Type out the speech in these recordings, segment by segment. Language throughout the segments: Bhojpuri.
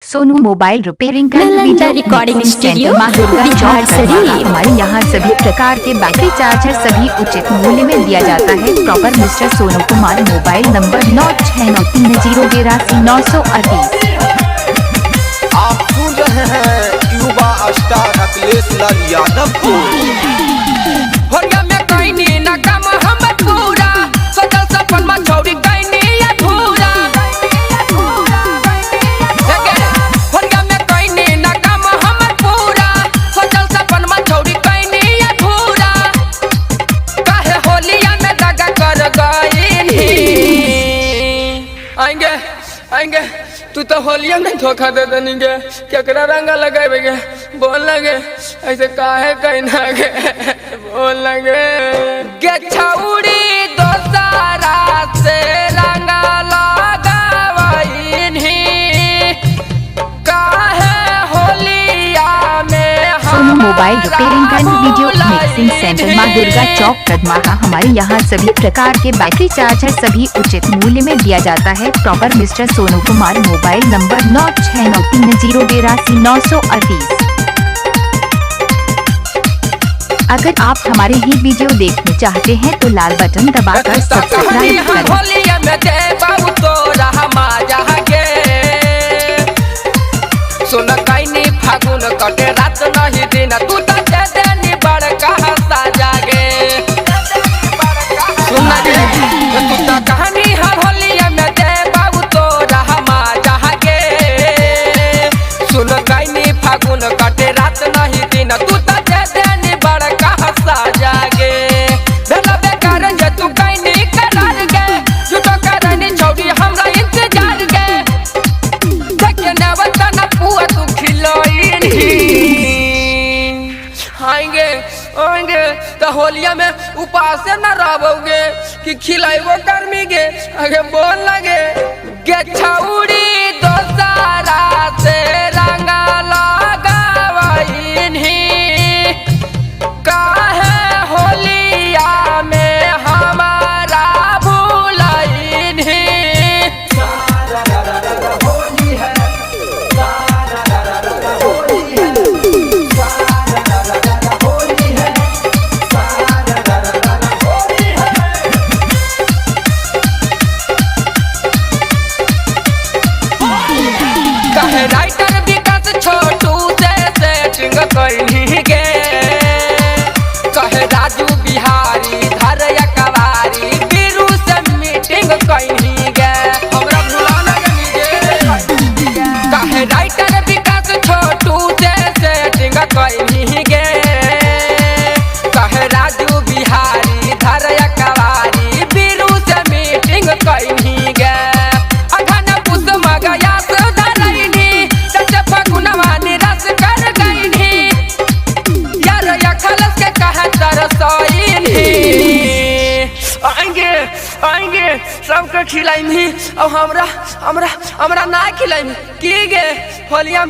सोनू मोबाइल रिपेयरिंग का रिकॉर्डिंग स्टूडियो हमारे यहाँ सभी प्रकार के बैटरी चार्जर सभी उचित मूल्य में दिया जाता है। Proper mister Sonu Kumar, mobile number 9693089938। आप सुन रहे हैं युवा स्टार अखिलेश लाल यादव को। आएंगे तू तो होलिया में धोखा दे देंगे, केकरा रंगा लगाएंगे बोल लगे ऐसे काहे कहना गे बोल लगे गे छौड़ी दोसारा से रंगा लगावइनी काहे होलिया में। Sonu mobile repairing and video mixing centre, माँ दुर्गा चौक, कदमाहा। हमारे यहाँ सभी प्रकार के बैटरी चार्जर सभी उचित मूल्य में दिया जाता है। Proper mister Sonu Kumar, mobile number 9693089938। अगर आप हमारे ही वीडियो देखना चाहते हैं तो लाल बटन दबाकर सब्सक्राइब करें। सुन कैनी फागुन कटे रात नहीं दिन तू तो दे देनी बड़का हंसा जागे। सुन तू तो कहानी हर होलिया में दे बाबू तोरा हमा जागे। सुन कैनी फागुन कटे रात नहीं दिन तू तो दे देनी बड़का हंसा जागे। बेला बेकार जे तू कैनी करार गे झूठो करनी छौड़ी हमरा इंतजार गे देखे न वतन पुआ तू खिलोइनी। आएंगे तो होलिया में उपास न रहोगे कि खिलाइबो गर्मी गे आगे बोल लगे गे छौड़ी दोसारा से रंगा लगावइनी काहे होलिया में हमारा भूलइनी। कहे राइटर विकास छोटू से सेटिंग कैनी गे कहे राजू बिहारी धरया कवारी बीरू से मीटिंग कैनी गे हमरा भुलाना गे। कहे राइटर विकास छोटू से सेटिंग कैनी गे कहे राजू बिहारी धरया कवारी बीरू से मीटिंग कैनी गे। अघन पुस मगया आएंगे सबके खिलाइमी और हमरा ना खिलाइमी की गे होलिया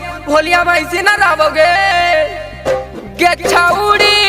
में ऐसे ना रहोगे गे छौड़ी